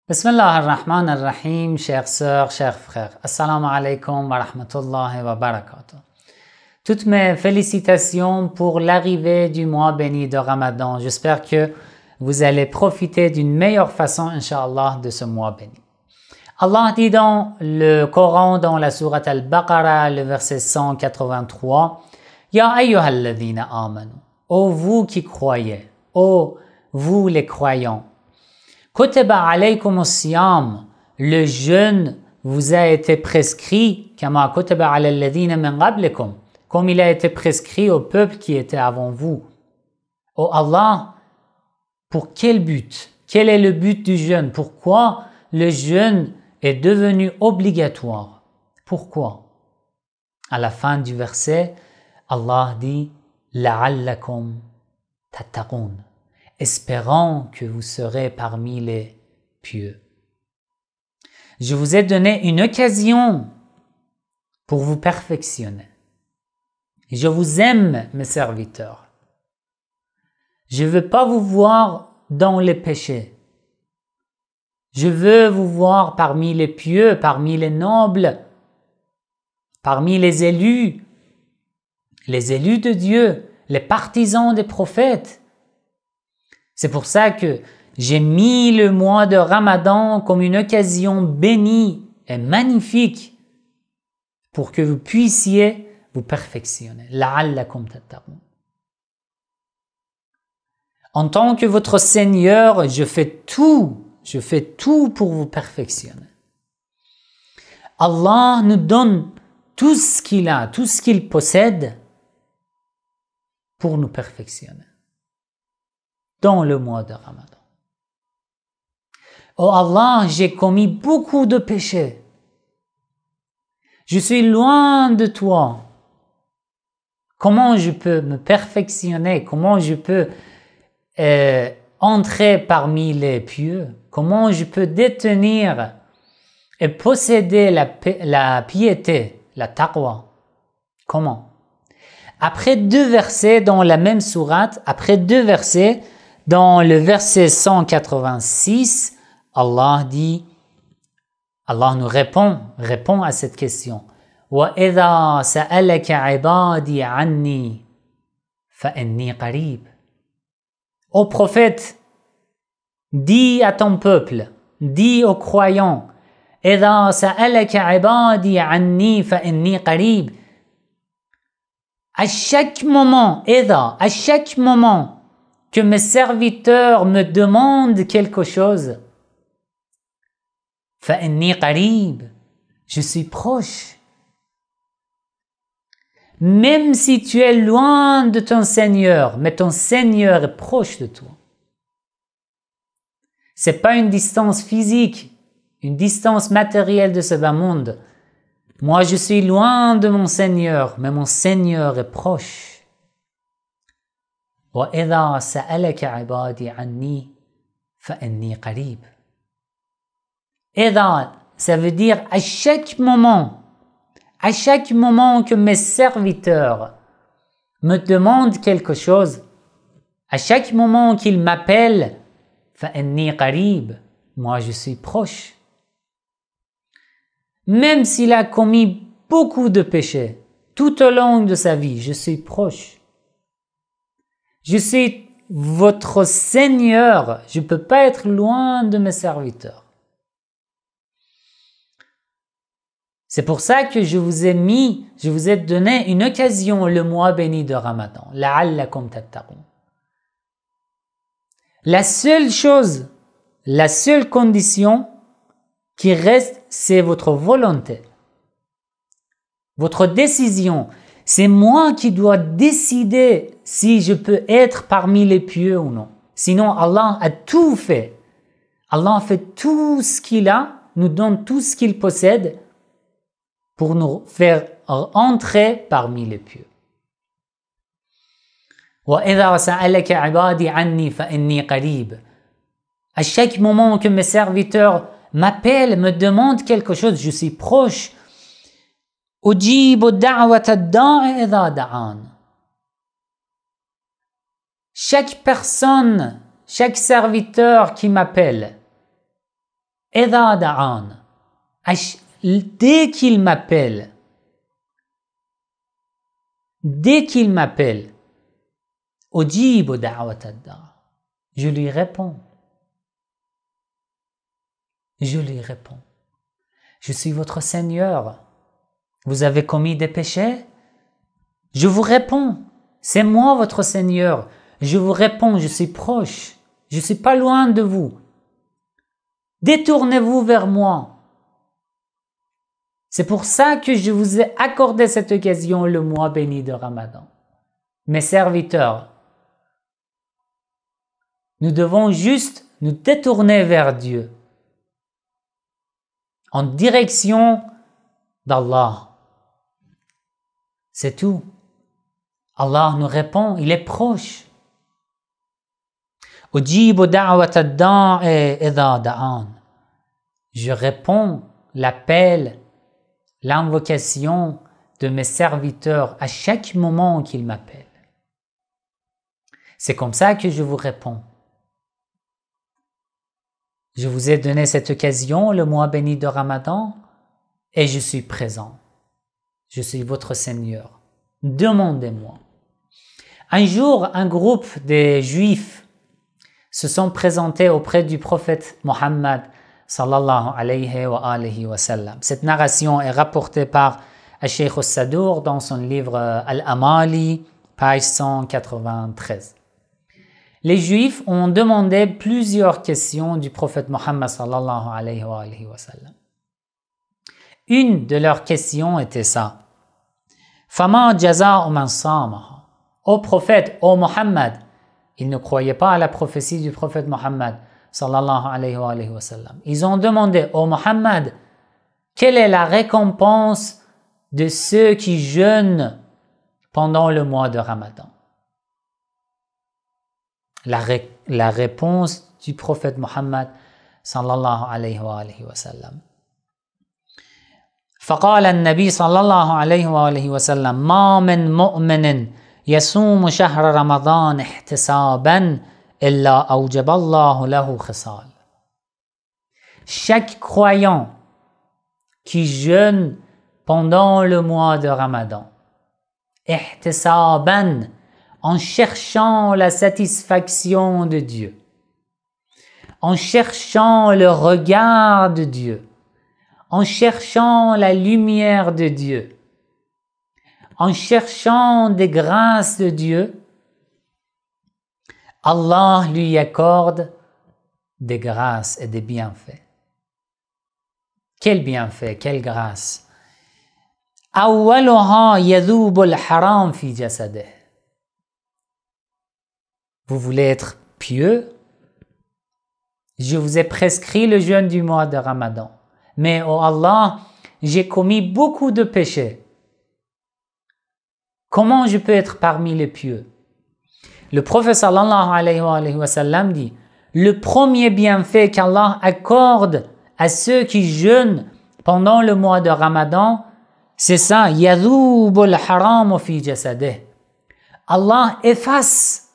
Bismillah ar-Rahman ar-Rahim, chères sœurs, chers frères. Assalamu alaikum wa rahmatullahi wa barakatuh. Toutes mes félicitations pour l'arrivée du mois béni de Ramadan. J'espère que vous allez profiter d'une meilleure façon, Inch'Allah, de ce mois béni. Allah dit dans le Coran, dans la sourate Al-Baqarah, le verset 183, « Ya ayyuhalladhina amanu » ô vous qui croyez, ô vous les croyants, Kutiba alaykum as-siyam, le jeûne vous a été prescrit, kama kutiba ala alladhina min qablikum, comme il a été prescrit au peuple qui était avant vous. Oh Allah, pour quel but? Quel est le but du jeûne? Pourquoi le jeûne est devenu obligatoire? Pourquoi? À la fin du verset, Allah dit la'allakum tattaqun, espérant que vous serez parmi les pieux. Je vous ai donné une occasion pour vous perfectionner. Je vous aime, mes serviteurs. Je ne veux pas vous voir dans les péchés. Je veux vous voir parmi les pieux, parmi les nobles, parmi les élus de Dieu, les partisans des prophètes. C'est pour ça que j'ai mis le mois de Ramadan comme une occasion bénie et magnifique pour que vous puissiez vous perfectionner. La'allakum tattaqun. En tant que votre Seigneur, je fais tout pour vous perfectionner. Allah nous donne tout ce qu'il a, tout ce qu'il possède pour nous perfectionner dans le mois de Ramadan. Oh Allah, j'ai commis beaucoup de péchés. Je suis loin de toi. Comment je peux me perfectionner? Comment je peux entrer parmi les pieux? Comment je peux détenir et posséder la piété, la taqwa? Comment? Après deux versets dans la même sourate, dans le verset 186, Allah nous répond à cette question. وَإِذَا سَأَلَكَ عِبَادِي عَنِّي فَإِنِّي قَرِيبٌ. Ô prophète, dis à ton peuple, dis aux croyants, إِذَا سَأَلَكَ عِبَادِي عَنِّي فَإِنِّي قَرِيبٌ. À chaque moment que mes serviteurs me demandent quelque chose, فَإِنِّي قَرِيبٌ, je suis proche. Même si tu es loin de ton Seigneur, mais ton Seigneur est proche de toi. Ce n'est pas une distance physique, une distance matérielle de ce bas monde. Moi, je suis loin de mon Seigneur, mais mon Seigneur est proche. وَإِذَا سَأَلَكَ عِبَادِي عَنِّي فَإِنِّي قَرِيبٌ. إِذَا, ça veut dire à chaque moment que mes serviteurs me demandent quelque chose, à chaque moment qu'ils m'appellent, فَإِنِّي قَرِيبٌ, moi je suis proche. Même s'il a commis beaucoup de péchés tout au long de sa vie, je suis proche. Je suis votre Seigneur, je ne peux pas être loin de mes serviteurs. C'est pour ça que je vous ai donné une occasion, le mois béni de Ramadan. La'allakum tattaqun. La seule condition qui reste, c'est votre volonté. Votre décision. C'est moi qui dois décider si je peux être parmi les pieux ou non. Sinon, Allah a tout fait. Allah fait tout ce qu'il a, nous donne tout ce qu'il possède pour nous faire entrer parmi les pieux. وَإِذَا سَأَلَكَ عِبَادِي عَنِّي فَإِنِّي قَرِيبٌ. À chaque moment que mes serviteurs m'appellent, me demandent quelque chose, je suis proche. أُجِيبُ دَعْوَةَ الدَّاعِ إِذَا دَعَانِ. Chaque personne, chaque serviteur qui m'appelle, إذا دعان. Dès qu'il m'appelle, أجيب دعوة الداع. Je lui réponds. Je lui réponds. Je suis votre Seigneur. Vous avez commis des péchés? Je vous réponds. C'est moi votre Seigneur. Je vous réponds, je suis proche. Je ne suis pas loin de vous. Détournez-vous vers moi. C'est pour ça que je vous ai accordé cette occasion, le mois béni de Ramadan. Mes serviteurs, nous devons juste nous détourner vers Dieu, en direction d'Allah. C'est tout. Allah nous répond, il est proche. أجيب دعوة الداع إذا دعان. Je réponds l'appel, l'invocation de mes serviteurs à chaque moment qu'ils m'appellent. C'est comme ça que je vous réponds. Je vous ai donné cette occasion, le mois béni de Ramadan, et je suis présent. Je suis votre Seigneur. Demandez-moi. Un jour, un groupe de Juifs se sont présentés auprès du prophète Mohammed sallallahu alayhi wa sallam. Cette narration est rapportée par Al-Sheikh al-Sadour dans son livre Al-Amali, page 193. Les Juifs ont demandé plusieurs questions du prophète Mohammed sallallahu alayhi wa sallam. Une de leurs questions était ça. Fama jaza'u man samaha. Ô prophète, ô Mohammed, ils ne croyaient pas à la prophétie du prophète Mohammed sallallahu alayhi wa sallam. Ils ont demandé au Mohammed, quelle est la récompense de ceux qui jeûnent pendant le mois de Ramadan? La réponse du prophète Mohammed sallallahu alayhi wa sallam. فقال النبي صلى الله عليه وسلم ما من مؤمن يصوم شهر رمضان احتسابا إلا أوجب الله له خصال. Chaque croyant qui jeûne pendant le mois de Ramadan, ihtisaban, en cherchant la satisfaction de Dieu, en cherchant le regard de Dieu, en cherchant la lumière de Dieu, en cherchant des grâces de Dieu, Allah lui accorde des grâces et des bienfaits. Quel bienfait, quelle grâce! أولها يذوب الحرام في جسده. Vous voulez être pieux? Je vous ai prescrit le jeûne du mois de Ramadan. Mais, oh Allah, j'ai commis beaucoup de péchés. Comment je peux être parmi les pieux? Le prophète sallallahu alayhi wa sallam dit, le premier bienfait qu'Allah accorde à ceux qui jeûnent pendant le mois de Ramadan, c'est ça, yadhubul haram fi jasadih. Allah efface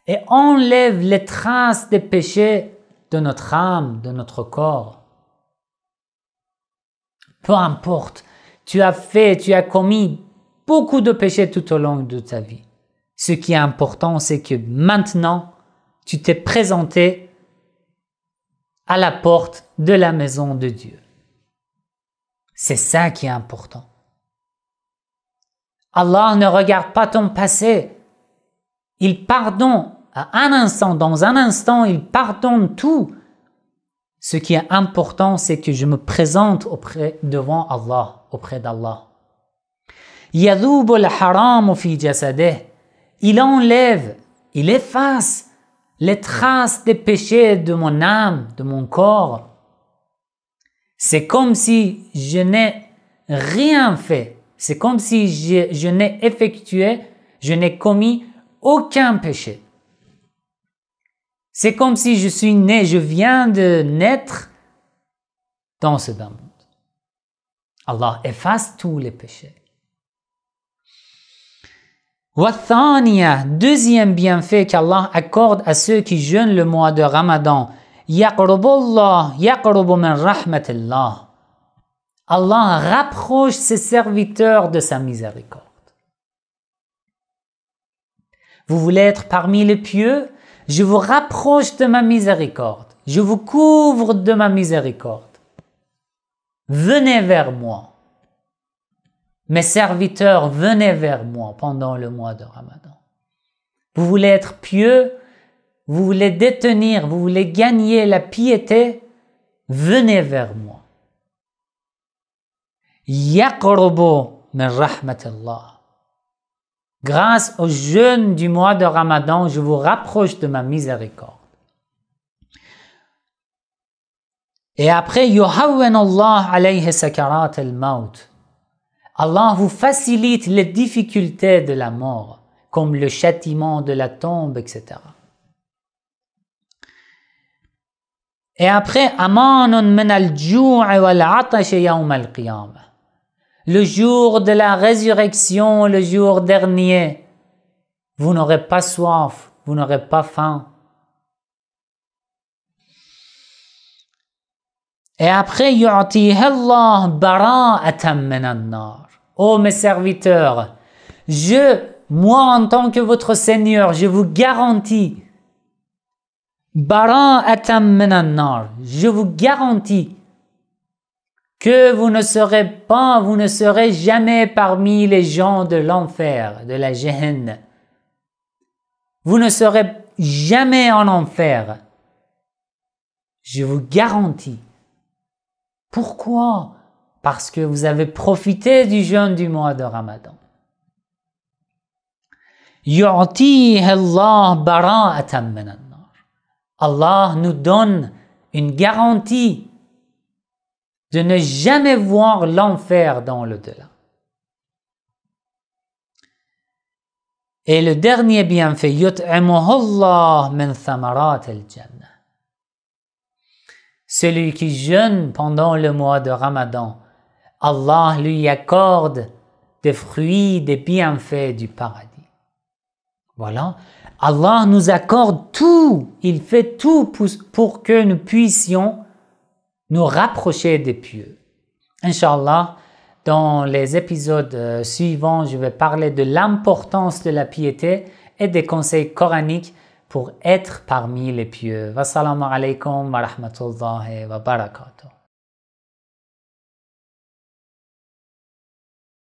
et enlève les traces des péchés de notre âme, de notre corps. Peu importe, tu as commis beaucoup de péchés tout au long de ta vie. Ce qui est important, c'est que maintenant, tu t'es présenté à la porte de la maison de Dieu. C'est ça qui est important. Allah ne regarde pas ton passé. Il pardonne à un instant, dans un instant, il pardonne tout. Ce qui est important, c'est que je me présente devant Allah, auprès d'Allah. Yadhubul haram fi jasadih. Il enlève, il efface les traces des péchés de mon âme, de mon corps. C'est comme si je n'ai rien fait. C'est comme si je n'ai effectué, je n'ai commis aucun péché. C'est comme si je suis né, je viens de naître dans ce bas monde. Allah efface tous les péchés. Wathaniya, deuxième bienfait qu'Allah accorde à ceux qui jeûnent le mois de Ramadan, يقرب من رحمة الله. Allah rapproche ses serviteurs de sa miséricorde. Vous voulez être parmi les pieux? Je vous rapproche de ma miséricorde. Je vous couvre de ma miséricorde. Venez vers moi. Mes serviteurs, venez vers moi pendant le mois de Ramadan. Vous voulez être pieux? Vous voulez détenir, vous voulez gagner la piété? Venez vers moi. Yaqrubu min rahmatillah. Grâce au jeûne du mois de Ramadan, je vous rapproche de ma miséricorde. Et après, yuhawwin Allah alayhi sakarat al-maut. Allah vous facilite les difficultés de la mort, comme le châtiment de la tombe, etc. Et après, amanun min al-ju'i wal-'atash yawm al-qiyamah. Le jour de la résurrection, le jour dernier, vous n'aurez pas soif, vous n'aurez pas faim. Et après, yu'tihi Allah bara'atan min an-nar. Ô mes serviteurs, moi en tant que votre Seigneur, je vous garantis bara'atan min an-nar. Je vous garantis que vous ne serez jamais parmi les gens de l'enfer, de la Jahannam. Vous ne serez jamais en enfer. Je vous garantis. Pourquoi? Parce que vous avez profité du jeûne du mois de Ramadan. Yu'tihi Allah bara'atan min an-nar. Allah nous donne une garantie de ne jamais voir l'enfer dans l'au-delà. Et le dernier bienfait, yut'imuhu Allah min thamarat al-jannah. Celui qui jeûne pendant le mois de Ramadan, Allah lui accorde des fruits, des bienfaits du paradis. Voilà, Allah nous accorde tout, il fait tout pour que nous puissions nous rapprocher des pieux. Inch'Allah, dans les épisodes suivants, je vais parler de l'importance de la piété et des conseils coraniques pour être parmi les pieux. Wassalamu alaikum wa rahmatullahi wa barakatuh.